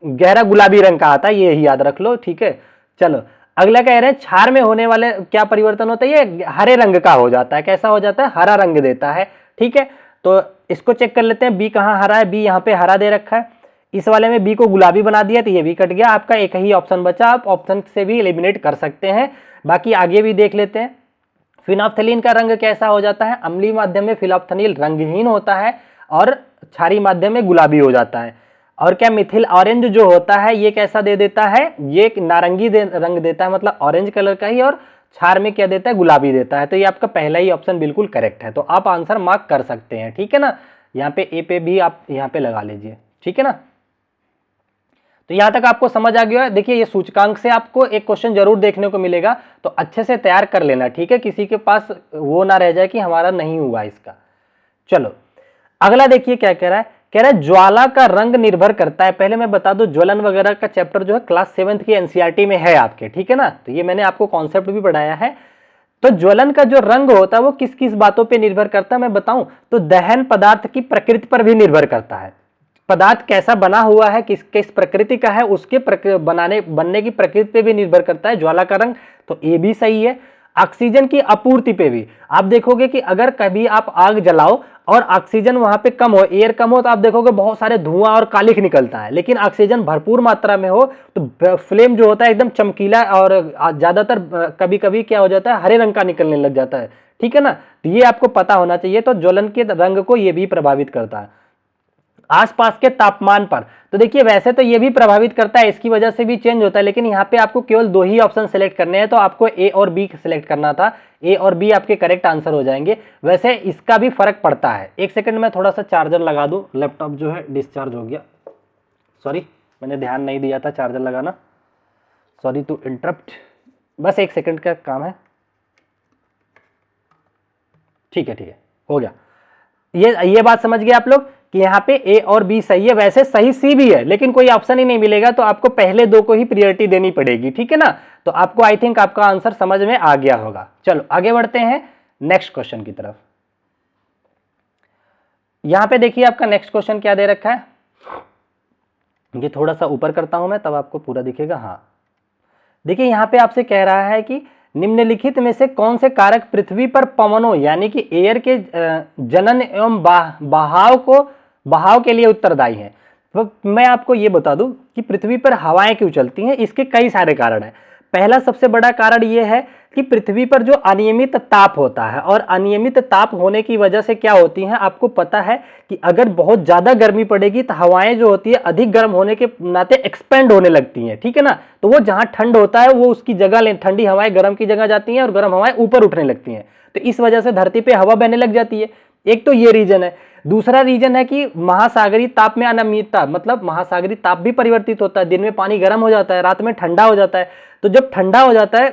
गहरा गुलाबी रंग का आता है, ये याद रख लो, ठीक है। चलो अगला कह रहे हैं क्षार में होने वाले क्या परिवर्तन होता है, ये हरे रंग का हो जाता है। कैसा हो जाता है, हरा रंग देता है, ठीक है। तो इसको चेक कर लेते हैं, बी कहाँ हरा है, बी यहाँ पे हरा दे रखा है। इस वाले में बी को गुलाबी बना दिया तो ये भी कट गया, आपका एक ही ऑप्शन बचा, आप ऑप्शन से भी एलिमिनेट कर सकते हैं। बाकी आगे भी देख लेते हैं। फिनोल्फ्थालीन का रंग कैसा हो जाता है, अम्लीय माध्यम में फिनोल्फ्थालीन रंगहीन होता है और क्षारीय माध्यम में गुलाबी हो जाता है। और क्या मिथिल ऑरेंज जो होता है ये कैसा दे देता है, ये नारंगी रंग देता है, मतलब ऑरेंज कलर का ही, और क्षार में क्या देता है, गुलाबी देता है। तो ये आपका पहला ही ऑप्शन बिल्कुल करेक्ट है, तो आप आंसर मार्क कर सकते हैं, ठीक है ना। यहाँ पे ए पे भी आप यहाँ पे लगा लीजिए, ठीक है ना। तो यहां तक आपको समझ आ गया है। देखिए ये सूचकांक से आपको एक क्वेश्चन जरूर देखने को मिलेगा, तो अच्छे से तैयार कर लेना, ठीक है, किसी के पास वो ना रह जाए कि हमारा नहीं हुआ इसका। चलो अगला देखिए क्या कह रहा है, कह रहा है ज्वाला का रंग निर्भर करता है। पहले मैं बता दूं ज्वलन वगैरह का चैप्टर जो है क्लास 7th की एनसीईआरटी में है आपके, ठीक है ना। तो ये मैंने आपको कॉन्सेप्ट भी पढ़ाया है। तो ज्वलन का जो रंग होता है वो किस किस बातों पे निर्भर करता है मैं बताऊं, तो दहन पदार्थ की प्रकृति पर भी निर्भर करता है। पदार्थ कैसा बना हुआ है, किस किस प्रकृति का है, उसके बनने की प्रकृति पे भी निर्भर करता है ज्वाला का रंग। तो ये भी सही है। ऑक्सीजन की आपूर्ति पे भी आप देखोगे कि अगर कभी आप आग जलाओ और ऑक्सीजन वहां पे कम हो, एयर कम हो, तो आप देखोगे बहुत सारे धुआं और कालिख निकलता है। लेकिन ऑक्सीजन भरपूर मात्रा में हो तो फ्लेम जो होता है एकदम चमकीला, और ज्यादातर कभी कभी क्या हो जाता है, हरे रंग का निकलने लग जाता है, ठीक है ना। तो ये आपको पता होना चाहिए। तो ज्वलन के रंग को ये भी प्रभावित करता है। आसपास के तापमान पर, तो देखिए वैसे तो ये भी प्रभावित करता है, इसकी वजह से भी चेंज होता है, लेकिन यहाँ पे आपको केवल दो ही ऑप्शन सेलेक्ट करने हैं, तो आपको ए और बी सेलेक्ट करना था। ए और बी आपके करेक्ट आंसर हो जाएंगे। वैसे इसका भी फर्क पड़ता है। एक सेकंड में थोड़ा सा चार्जर लगा दूं, लैपटॉप जो है डिस्चार्ज हो गया, सॉरी मैंने ध्यान नहीं दिया था चार्जर लगाना, सॉरी टू इंटरप्ट, बस एक सेकंड का काम है। ठीक है हो गया। ये बात समझ गए आप लोग कि यहाँ पे ए और बी सही है। वैसे सही सी भी है, लेकिन कोई ऑप्शन ही नहीं मिलेगा, तो आपको पहले दो को ही प्रायोरिटी देनी पड़ेगी, ठीक है ना। तो आपको आई थिंक आपका आंसर समझ में आ गया होगा। चलो आगे बढ़ते हैं नेक्स्ट क्वेश्चन की तरफ। यहां पे देखिए आपका नेक्स्ट क्वेश्चन क्या दे रखा है, ये थोड़ा सा ऊपर करता हूं मैं तब आपको पूरा दिखेगा। हाँ देखिए यहां पे आपसे कह रहा है कि निम्नलिखित में से कौन से कारक पृथ्वी पर पवनों यानी कि एयर के जनन एवं बहाव के लिए उत्तरदायी है। तो मैं आपको ये बता दूं कि पृथ्वी पर हवाएं क्यों चलती हैं, इसके कई सारे कारण हैं। पहला सबसे बड़ा कारण ये है कि पृथ्वी पर जो अनियमित ताप होता है, और अनियमित ताप होने की वजह से क्या होती है आपको पता है कि अगर बहुत ज्यादा गर्मी पड़ेगी तो हवाएं जो होती है अधिक गर्म होने के नाते एक्सपेंड होने लगती हैं, ठीक है ना। तो वो जहां ठंड होता है वो उसकी जगह ठंडी हवाएं गर्म की जगह जाती हैं और गर्म हवाएं ऊपर उठने लगती हैं। तो इस वजह से धरती पे हवा बहने लग जाती है। एक तो ये रीजन है। दूसरा रीजन है कि महासागरीय ताप में अनियमितता, मतलब महासागरीय ताप भी परिवर्तित होता है। दिन में पानी गर्म हो जाता है, रात में ठंडा हो जाता है। तो जब ठंडा हो जाता है,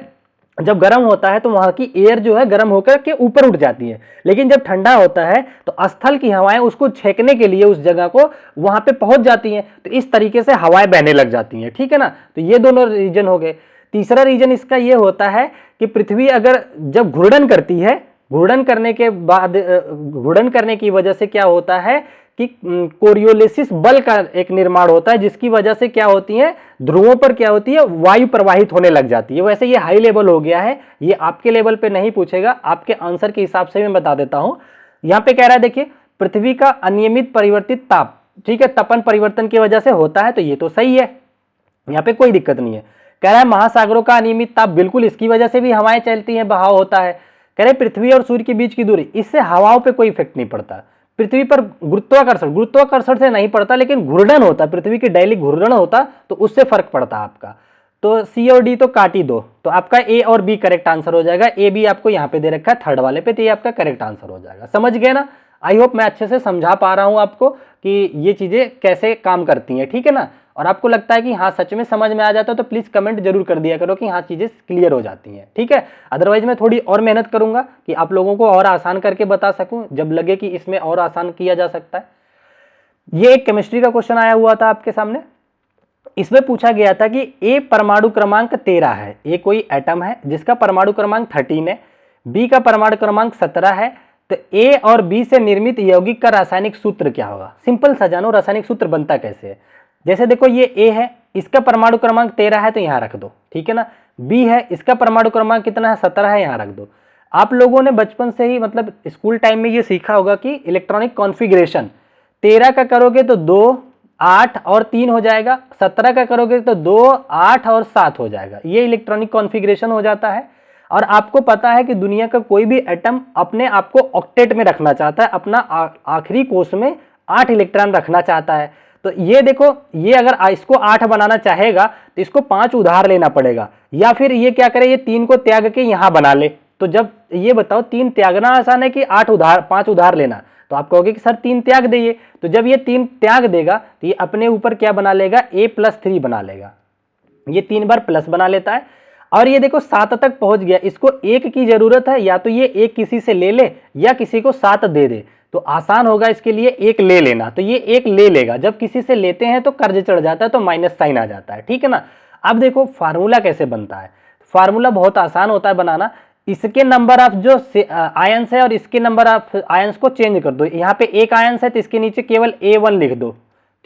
जब गर्म होता है तो वहां की एयर जो है गर्म होकर के ऊपर उठ जाती है, लेकिन जब ठंडा होता है तो स्थल की हवाएं उसको छेकने के लिए उस जगह को वहां पे पहुंच जाती हैं। तो इस तरीके से हवाएं बहने लग जाती हैं, ठीक है ना। तो ये दोनों रीजन हो गए। तीसरा रीजन इसका ये होता है कि पृथ्वी अगर जब घूर्णन करती है, घूर्णन करने के बाद घूर्णन करने की वजह से क्या होता है कि कोरियोलिसिस बल का एक निर्माण होता है, जिसकी वजह से क्या होती है, ध्रुवों पर क्या होती है, वायु प्रवाहित होने लग जाती है। वैसे ये हाई लेवल हो गया है, ये आपके लेवल पे नहीं पूछेगा, आपके आंसर के हिसाब से मैं बता देता हूं। यहां पे कह रहा है देखिए पृथ्वी का अनियमित परिवर्तित ताप, ठीक है, तपन परिवर्तन की वजह से होता है, तो ये तो सही है, यहाँ पे कोई दिक्कत नहीं है। कह रहा है महासागरों का अनियमित ताप, बिल्कुल इसकी वजह से भी हवाएं चलती हैं, बहाव होता है। कह रहे पृथ्वी और सूर्य के बीच की दूरी, इससे हवाओं पे कोई इफेक्ट नहीं पड़ता। पृथ्वी पर गुरुत्वाकर्षण से नहीं पड़ता, लेकिन घूर्णन होता, पृथ्वी की डेली घूर्णन होता तो उससे फर्क पड़ता आपका। तो सी और डी तो काट ही दो, तो आपका ए और बी करेक्ट आंसर हो जाएगा। ए बी आपको यहाँ पे दे रखा है थर्ड वाले पे, तो ये आपका करेक्ट आंसर हो जाएगा। समझ गए ना? आई होप मैं अच्छे से समझा पा रहा हूँ आपको कि ये चीजें कैसे काम करती हैं, ठीक है ना। और आपको लगता है कि हाँ सच में समझ में आ जाता है तो प्लीज कमेंट जरूर कर दिया करो कि हाँ चीजें क्लियर हो जाती हैं, ठीक है। अदरवाइज मैं थोड़ी और मेहनत करूंगा कि आप लोगों को और आसान करके बता सकूं, जब लगे कि इसमें और आसान किया जा सकता है। ये एक केमिस्ट्री का क्वेश्चन आया हुआ था आपके सामने। इसमें पूछा गया था कि ए परमाणु क्रमांक 13 है, ए कोई एटम है जिसका परमाणु क्रमांक 13 है, बी का परमाणु क्रमांक 17 है, तो ए और बी से निर्मित यौगिक का रासायनिक सूत्र क्या होगा। सिंपल सा जानो रासायनिक सूत्र बनता कैसे है। जैसे देखो ये ए है, इसका परमाणु क्रमांक 13 है तो यहां रख दो, ठीक है ना। बी है, इसका परमाणु क्रमांक कितना है, 17 है, यहां रख दो। आप लोगों ने बचपन से ही मतलब स्कूल टाइम में ये सीखा होगा कि इलेक्ट्रॉनिक कॉन्फ़िगरेशन 13 का करोगे तो 2 8 और 3 हो जाएगा, 17 का करोगे तो 2 8 और 7 हो जाएगा। ये इलेक्ट्रॉनिक कॉन्फ़िगरेशन हो जाता है। और आपको पता है कि दुनिया का कोई भी एटम अपने आप को ऑक्टेट में रखना चाहता है, अपना आखिरी कोष में 8 इलेक्ट्रॉन रखना चाहता है। तो ये देखो, ये अगर इसको 8 बनाना चाहेगा तो इसको 5 उधार लेना पड़ेगा, या फिर ये क्या करे, ये 3 को त्याग के यहां बना ले। तो जब ये बताओ 3 त्यागना आसान है कि 5 उधार लेना, तो आप कहोगे कि सर 3 त्याग दीजिए। तो जब ये 3 त्याग देगा तो ये अपने ऊपर क्या बना लेगा, a+3 बना लेगा। ये 3 बार प्लस बना लेता है और ये देखो 7 तक पहुंच गया। इसको 1 की जरूरत है, या तो ये 1 किसी से ले ले या किसी को 7 दे दे, तो आसान होगा इसके लिए 1 ले लेना। तो ये 1 ले लेगा, जब किसी से लेते हैं तो कर्ज चढ़ जाता है, तो माइनस साइन आ जाता है, ठीक है ना। अब देखो फार्मूला कैसे बनता है। फार्मूला बहुत आसान होता है बनाना। इसके नंबर ऑफ जो आयंस है और इसके नंबर ऑफ आयंस को चेंज कर दो। यहाँ पे 1 आयंस है तो इसके नीचे केवल A1 लिख दो,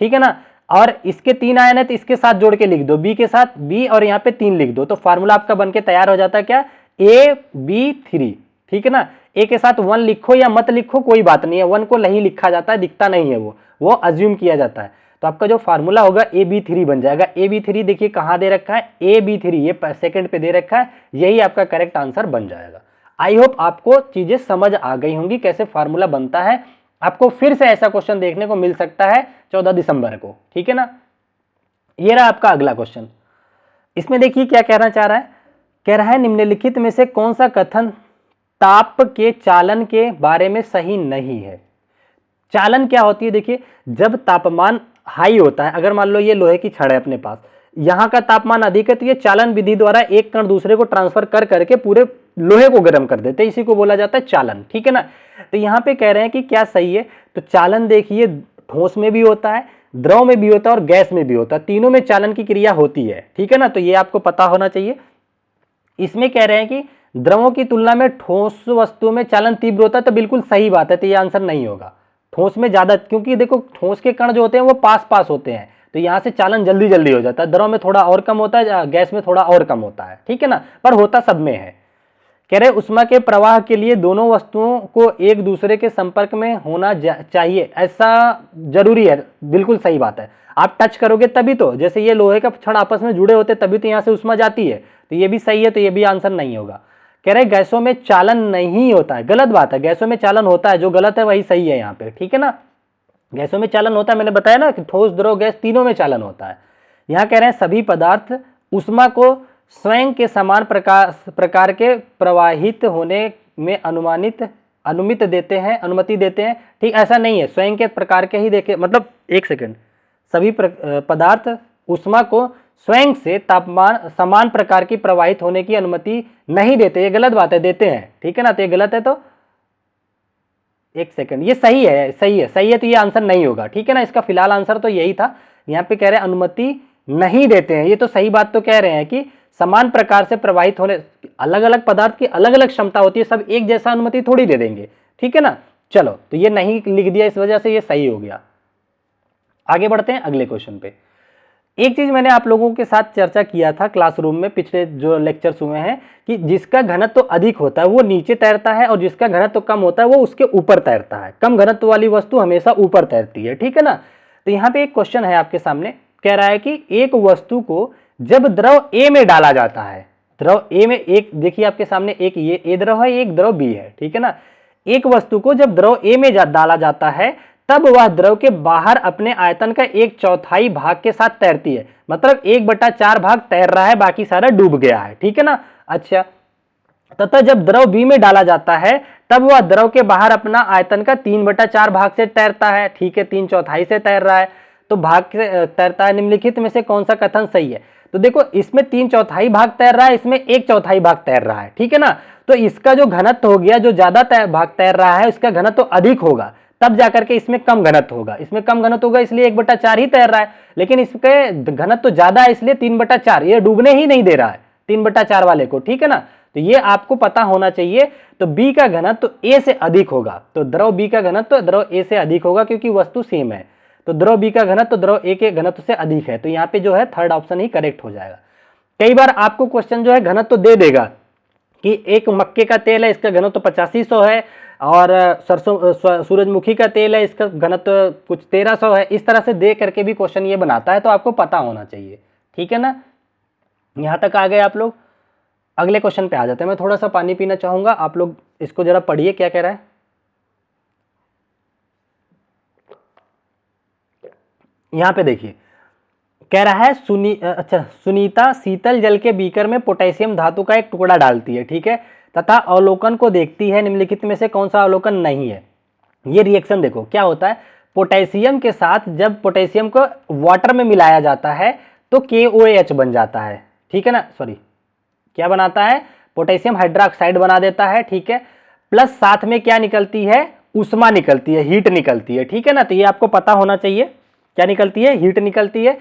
ठीक है ना। और इसके 3 आयन है तो इसके साथ जोड़ के लिख दो, बी के साथ बी और यहाँ पे 3 लिख दो। तो फार्मूला आपका बनके तैयार हो जाता है क्या, AB3, ठीक है ना। ए के साथ 1 लिखो या मत लिखो कोई बात नहीं है, 1 को नहीं लिखा जाता है, दिखता नहीं है, वो अज्यूम किया जाता है। तो आपका जो फार्मूला होगा AB3 बन जाएगा। AB3 देखिए कहां दे रखा है, AB3 ये सेकंड पे दे रखा है, यही आपका करेक्ट आंसर बन जाएगा। आई होप आपको चीजें समझ आ गई होंगी कैसे फार्मूला बनता है। आपको फिर से ऐसा क्वेश्चन देखने को मिल सकता है 14 दिसंबर को, ठीक है ना। ये रहा आपका अगला क्वेश्चन। इसमें देखिए क्या कहना चाह रहा है, कह रहा है निम्नलिखित में से कौन सा कथन ताप के चालन के बारे में सही नहीं है। चालन क्या होती है, देखिए जब तापमान हाई होता है, अगर मान लो ये लोहे की छड़ है अपने पास, यहाँ का तापमान अधिक है तो ये चालन विधि द्वारा एक कण दूसरे को ट्रांसफर कर करके पूरे लोहे को गर्म कर देते हैं, इसी को बोला जाता है चालन, ठीक है ना। तो यहाँ पे कह रहे हैं कि क्या सही है, तो चालन देखिए ठोस में भी होता है, द्रव में भी होता है और गैस में भी होता है, तीनों में चालन की क्रिया होती है, ठीक है ना। तो ये आपको पता होना चाहिए। इसमें कह रहे हैं कि द्रवों की तुलना में ठोस वस्तु में चालन तीव्र होता है, तो बिल्कुल सही बात है, तो ये आंसर नहीं होगा। ठोस में ज्यादा, क्योंकि देखो ठोस के कण जो होते हैं वो पास पास होते हैं, तो यहां से चालन जल्दी जल्दी हो जाता है। द्रव में थोड़ा और कम होता है, गैस में थोड़ा और कम होता है, ठीक है ना, पर होता सब में है। कह रहे उष्मा के प्रवाह के लिए दोनों वस्तुओं को एक दूसरे के संपर्क में होना चाहिए, ऐसा जरूरी है, बिल्कुल सही बात है। आप टच करोगे तभी तो, जैसे ये लोहे का छड़ आपस में जुड़े होते तभी तो यहाँ से उष्मा जाती है, तो ये भी सही है, तो ये भी आंसर नहीं होगा। कह रहे गैसों में चालन नहीं होता है, गलत बात है, गैसों में चालन होता है, जो गलत है वही सही है यहाँ पे, ठीक है ना। गैसों में चालन होता है, मैंने बताया ना कि ठोस द्रव गैस तीनों में चालन होता है। यहाँ कह रहे हैं सभी पदार्थ उष्मा को स्वयं के समान प्रकार के प्रवाहित होने में अनुमति देते हैं, ठीक, ऐसा नहीं है, स्वयं के प्रकार के ही देखे, मतलब एक सेकंड, सभी पदार्थ उष्मा को स्वयं से तापमान समान प्रकार की प्रवाहित होने की अनुमति नहीं देते, ये गलत बात है, देते हैं, ठीक है ना। तो ये गलत है, तो एक सेकंड, ये सही है, सही है, तो ये आंसर नहीं होगा, ठीक है ना। इसका फिलहाल आंसर तो यही था। यहाँ पे कह रहे हैं अनुमति नहीं देते हैं, ये तो सही बात तो कह रहे हैं कि समान प्रकार से प्रवाहित होने, अलग अलग पदार्थ की अलग अलग क्षमता होती है, सब एक जैसा अनुमति थोड़ी दे देंगे, ठीक है ना। चलो, तो ये नहीं लिख दिया, इस वजह से ये सही हो गया। आगे बढ़ते हैं अगले क्वेश्चन पे। एक चीज मैंने आप लोगों के साथ चर्चा किया था क्लासरूम में, पिछले जो लेक्चर्स हुए हैं, कि जिसका घनत्व तो अधिक होता है वो नीचे तैरता है और जिसका घनत्व तो कम होता है वो उसके ऊपर तैरता है। कम घनत्व वाली वस्तु हमेशा ऊपर तैरती है, ठीक है ना। तो यहाँ पे एक क्वेश्चन है आपके सामने, कह रहा है कि एक वस्तु को जब द्रव ए में डाला जाता है, द्रव ए में एक, देखिए आपके सामने एक ये ए द्रव है, एक द्रव बी है, ठीक है ना। एक वस्तु को जब द्रव ए में डाला जाता है तब वह द्रव के बाहर अपने आयतन का 1/4 भाग के साथ तैरती है, मतलब 1/4 भाग तैर रहा है, बाकी सारा डूब गया है, ठीक है ना। अच्छा, तथा जब द्रव बी में डाला जाता है तब वह द्रव के बाहर अपना आयतन का 3/4 भाग से तैरता है, ठीक है, 3/4 से तैर रहा है, तो भाग से तैरता है। निम्नलिखित में से कौन सा कथन सही है? तो देखो इसमें 3/4 भाग तैर रहा है, इसमें 1/4 भाग तैर रहा है, ठीक है ना। तो इसका जो घनत्व हो गया, जो ज्यादा भाग तैर रहा है उसका घनत्व तो अधिक होगा, तब जाकर के इसमें कम घनत्व होगा। इसमें कम घनत्व होगा इसलिए 1/4 ही तैर रहा है, लेकिन इसके घनत्व तो ज्यादा है इसलिए 3/4, ये डूबने ही नहीं दे रहा है 3/4 वाले को, ठीक है ना। तो ये आपको पता होना चाहिए। तो बी का घनत्व तो ए से अधिक होगा, तो द्रव बी का घनत्व तो द्रव ए से अधिक होगा, क्योंकि वस्तु सेम है। तो द्रव बी का घनत्व तो द्रव ए के घनत्व से अधिक है, तो यहाँ पे जो है थर्ड ऑप्शन ही करेक्ट हो जाएगा। कई बार आपको क्वेश्चन जो है घनत्व तो दे देगा कि एक मक्के का तेल है, इसका घनत्व 8500 है, और सरसों सूरजमुखी का तेल है, इसका घनत्व कुछ 1300 है। इस तरह से दे करके भी क्वेश्चन ये बनाता है, तो आपको पता होना चाहिए, ठीक है ना। यहां तक आ गए आप लोग। अगले क्वेश्चन पे आ जाते हैं। मैं थोड़ा सा पानी पीना चाहूंगा, आप लोग इसको जरा पढ़िए क्या कह रहा है। यहां पे देखिए, कह रहा है सुनीता शीतल जल के बीकर में पोटेशियम धातु का एक टुकड़ा डालती है, ठीक है, तथा अवलोकन को देखती है, निम्नलिखित में से कौन सा अवलोकन नहीं है। ये रिएक्शन देखो क्या होता है, पोटेशियम के साथ जब पोटेशियम को वाटर में मिलाया जाता है तो KOH बन जाता है, ठीक है ना, सॉरी क्या बनाता है, पोटेशियम हाइड्रोक्साइड बना देता है, ठीक है, प्लस साथ में क्या निकलती है, उष्मा निकलती है, हीट निकलती है, ठीक है ना। तो ये आपको पता होना चाहिए, क्या निकलती है, हीट निकलती है।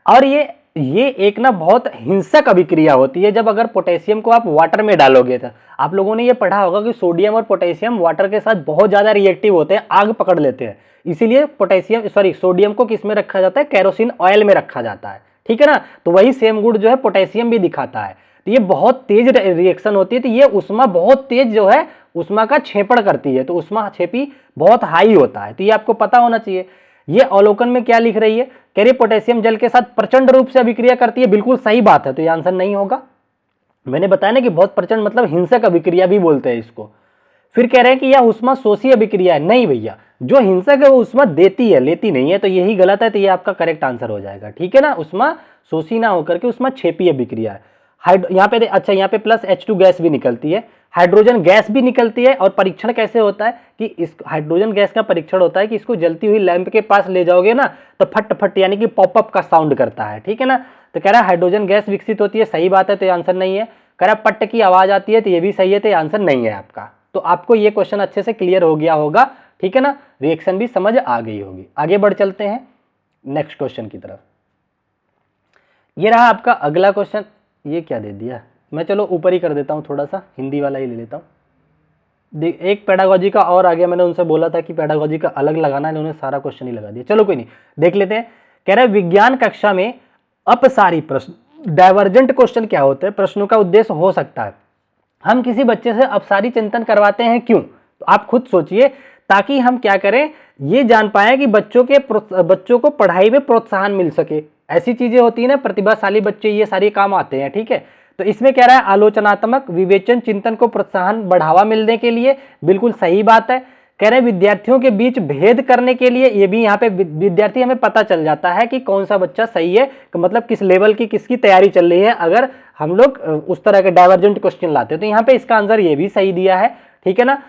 और ये एक ना बहुत हिंसक अभिक्रिया होती है, जब अगर पोटेशियम को आप वाटर में डालोगे। तो आप लोगों ने ये पढ़ा होगा कि सोडियम और पोटेशियम वाटर के साथ बहुत ज्यादा रिएक्टिव होते हैं, आग पकड़ लेते हैं, इसीलिए सोडियम को किस में रखा जाता है, केरोसिन ऑयल में रखा जाता है, ठीक है ना। तो वही सेम गुण जो है पोटेशियम भी दिखाता है। तो ये बहुत तेज रिएक्शन होती है, तो ये उष्मा बहुत तेज जो है उष्मा का क्षेपण करती है, तो उष्मा क्षेपी बहुत हाई होता है, तो ये आपको पता होना चाहिए। ये अवलोकन में क्या लिख रही है, कह रही पोटेशियम जल के साथ प्रचंड रूप से अभिक्रिया करती है, बिल्कुल सही बात है, तो ये आंसर नहीं होगा। मैंने बताया ना कि बहुत प्रचंड मतलब हिंसक अभिक्रिया भी बोलते हैं इसको। फिर कह रहे हैं कि यह उष्मा शोषी अभिक्रिया है, नहीं भैया, जो हिंसक है वो उष्मा देती है, लेती नहीं है, तो यही गलत है, तो ये आपका करेक्ट आंसर हो जाएगा, ठीक है ना। उष्मा शोषी ना होकर के उष्मा क्षेपी अभिक्रिया है। यहाँ पे अच्छा, यहाँ पे प्लस H2 गैस भी निकलती है, हाइड्रोजन गैस भी निकलती है। और परीक्षण कैसे होता है कि इस हाइड्रोजन गैस का परीक्षण होता है कि इसको जलती हुई लैंप के पास ले जाओगे ना तो फट फट यानी कि पॉपअप का साउंड करता है, ठीक है ना। तो कह रहा है हाइड्रोजन गैस विकसित होती है, सही बात है, तो ये आंसर नहीं है। कह रहा है पट्ट की आवाज आती है, तो ये भी सही है, तो ये आंसर नहीं है आपका। तो आपको ये क्वेश्चन अच्छे से क्लियर हो गया होगा, ठीक है ना, रिएक्शन भी समझ आ गई होगी। आगे बढ़ चलते हैं नेक्स्ट क्वेश्चन की तरफ। ये रहा आपका अगला क्वेश्चन। ये क्या दे दिया, मैं चलो ऊपर ही कर देता हूँ, थोड़ा सा हिंदी वाला ही ले लेता हूँ। एक पेडागोजी का और आ गया, मैंने उनसे बोला था कि पेडागोजी का अलग लगाना है, उन्होंने सारा क्वेश्चन ही लगा दिया। चलो कोई नहीं, देख लेते हैं। कह रहे हैं विज्ञान कक्षा में अपसारी प्रश्न, डाइवर्जेंट क्वेश्चन क्या होते हैं, प्रश्नों का उद्देश्य हो सकता है हम किसी बच्चे से अपसारी चिंतन करवाते हैं, क्यों, तो आप खुद सोचिए, ताकि हम क्या करें, ये जान पाए कि बच्चों को पढ़ाई में प्रोत्साहन मिल सके। ऐसी चीजें होती है ना, प्रतिभाशाली बच्चे ये सारे काम आते हैं, ठीक है। तो इसमें कह रहा है आलोचनात्मक विवेचन चिंतन को प्रोत्साहन बढ़ावा मिलने के लिए, बिल्कुल सही बात है। कह रहे हैं विद्यार्थियों के बीच भेद करने के लिए, ये भी यहाँ पे विद्यार्थी हमें पता चल जाता है कि कौन सा बच्चा सही है, मतलब किस लेवल की किसकी तैयारी चल रही है, अगर हम लोग उस तरह के डाइवर्जेंट क्वेश्चन लाते हैं। तो यहाँ पे इसका आंसर ये भी सही दिया है, ठीक है ना।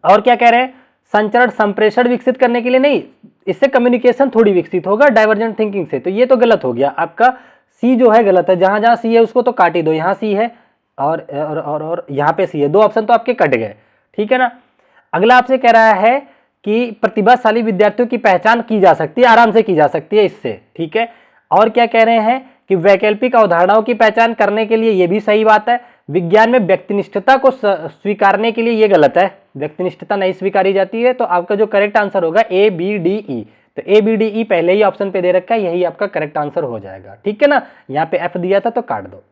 और क्या कह रहे हैं, संचरण संप्रेषण विकसित करने के लिए नहीं, इससे कम्युनिकेशन थोड़ी विकसित होगा डाइवर्जेंट थिंकिंग से, तो ये तो गलत हो गया आपका। सी जो है गलत है, जहां जहां सी है उसको तो काट ही दो, यहाँ सी है और यहाँ पे सी है, दो ऑप्शन तो आपके कट गए, ठीक है ना। अगला आपसे कह रहा है कि प्रतिभाशाली विद्यार्थियों की पहचान की जा सकती है, आराम से की जा सकती है इससे, ठीक है। और क्या कह रहे हैं कि वैकल्पिक अवधारणाओं की पहचान करने के लिए, ये भी सही बात है। विज्ञान में व्यक्तिनिष्ठता को स्वीकारने के लिए, ये गलत है, व्यक्तिनिष्ठता नहीं स्वीकारी जाती है। तो आपका जो करेक्ट आंसर होगा ABDE, तो ABDE पहले ही ऑप्शन पे दे रखा है, यही आपका करेक्ट आंसर हो जाएगा, ठीक है ना। यहाँ पे F दिया था तो काट दो।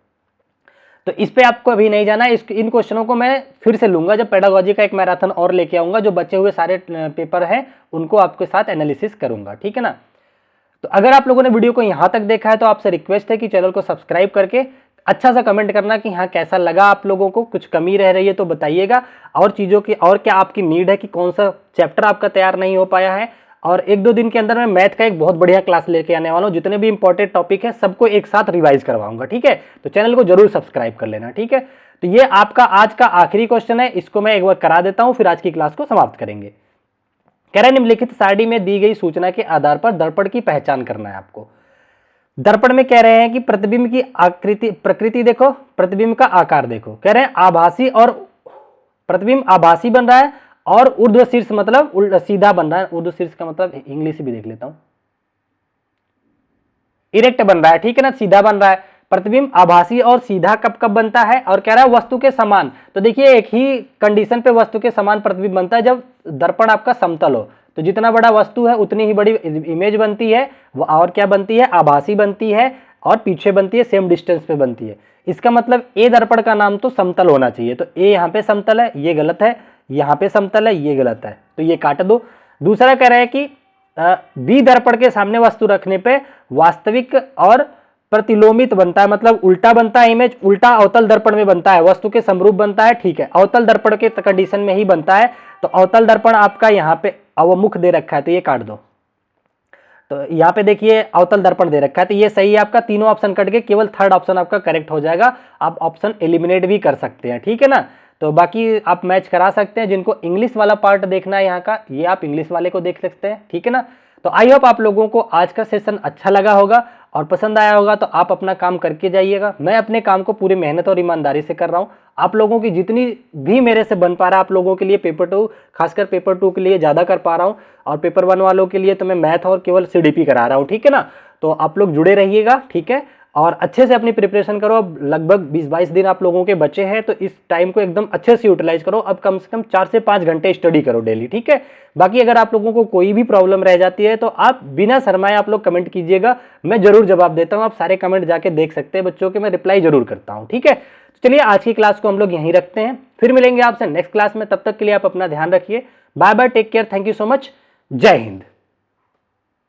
तो इस पे आपको अभी नहीं जाना, इन क्वेश्चनों को मैं फिर से लूंगा जब पेडागोजी का एक मैराथन और लेके आऊंगा, जो बचे हुए सारे पेपर हैं उनको आपके साथ एनालिसिस करूंगा, ठीक है ना। तो अगर आप लोगों ने वीडियो को यहां तक देखा है तो आपसे रिक्वेस्ट है कि चैनल को सब्सक्राइब करके अच्छा सा कमेंट करना कि हाँ कैसा लगा आप लोगों को, कुछ कमी रह रही है तो बताइएगा, और चीज़ों की और क्या आपकी नीड है कि कौन सा चैप्टर आपका तैयार नहीं हो पाया है। और 1-2 दिन के अंदर मैं मैथ का एक बहुत बढ़िया क्लास लेके आने वाला हूँ, जितने भी इंपॉर्टेंट टॉपिक है सबको एक साथ रिवाइज करवाऊंगा, ठीक है। तो चैनल को जरूर सब्सक्राइब कर लेना, ठीक है। तो ये आपका आज का आखिरी क्वेश्चन है, इसको मैं एक बार करा देता हूँ, फिर आज की क्लास को समाप्त करेंगे। कह रहे निम्नलिखित सारणी में दी गई सूचना के आधार पर दर्पण की पहचान करना है आपको। दर्पण में कह रहे हैं कि प्रतिबिंब की आकृति प्रकृति देखो, प्रतिबिंब का आकार देखो। कह रहे हैं आभासी और प्रतिबिंब आभासी बन रहा है और ऊर्ध्व शीर्ष मतलब सीधा बन रहा है। ऊर्ध्व शीर्ष का मतलब इंग्लिश भी देख लेता हूं, इरेक्ट बन रहा है, ठीक है ना, सीधा बन रहा है। प्रतिबिंब आभासी और सीधा कब कब बनता है, और कह रहा है वस्तु के समान। तो देखिए एक ही कंडीशन पे वस्तु के समान प्रतिबिंब बनता है, जब दर्पण आपका समतल हो। तो जितना बड़ा वस्तु है उतनी ही बड़ी इमेज बनती है, और क्या बनती है, आभासी बनती है, और पीछे बनती है, सेम डिस्टेंस पे बनती है। इसका मतलब ए दर्पण का नाम तो समतल होना चाहिए। तो ए यहाँ पे समतल है, ये गलत है, यहाँ पे समतल है, ये गलत है, तो ये काट दो। दूसरा कह रहा है कि बी दर्पण के सामने वस्तु रखने पे वास्तविक और प्रतिलोमित बनता है, मतलब उल्टा बनता है इमेज, उल्टा अवतल दर्पण में बनता है, वस्तु के समरूप बनता है, ठीक है। अवतल दर्पण के कंडीशन में ही बनता है। तो अवतल दर्पण आपका यहाँ पे अवमुख दे रखा है, तो ये काट दो। तो यहाँ पे देखिए अवतल दर्पण दे रखा है, तो ये सही है आपका। तीनों ऑप्शन कट के केवल थर्ड ऑप्शन आपका करेक्ट हो जाएगा। आप ऑप्शन एलिमिनेट भी कर सकते हैं, ठीक है ना। तो बाकी आप मैच करा सकते हैं। जिनको इंग्लिश वाला पार्ट देखना है यहाँ का, ये आप इंग्लिश वाले को देख सकते हैं, ठीक है ना। तो आई होप आप लोगों को आज का सेशन अच्छा लगा होगा और पसंद आया होगा। तो आप अपना काम करके जाइएगा। मैं अपने काम को पूरी मेहनत और ईमानदारी से कर रहा हूँ। आप लोगों की जितनी भी मेरे से बन पा रहा है, आप लोगों के लिए पेपर 2, खासकर पेपर 2 के लिए ज़्यादा कर पा रहा हूँ, और पेपर 1 वालों के लिए तो मैं मैथ और केवल CDP करा रहा हूँ, ठीक है ना। तो आप लोग जुड़े रहिएगा, ठीक है, और अच्छे से अपनी प्रिपरेशन करो। अब लगभग 20-22 दिन आप लोगों के बचे हैं, तो इस टाइम को एकदम अच्छे से यूटिलाइज करो। अब कम से कम 4 से 5 घंटे स्टडी करो डेली, ठीक है। बाकी अगर आप लोगों को कोई भी प्रॉब्लम रह जाती है तो आप बिना शर्माए आप लोग कमेंट कीजिएगा, मैं जरूर जवाब देता हूँ। आप सारे कमेंट जाके देख सकते हैं बच्चों के, मैं रिप्लाई जरूर करता हूँ, ठीक है। तो चलिए आज की क्लास को हम लोग यहीं रखते हैं, फिर मिलेंगे आपसे नेक्स्ट क्लास में। तब तक के लिए आप अपना ध्यान रखिए। Bye bye, take care, thank you so much, Jai Hind.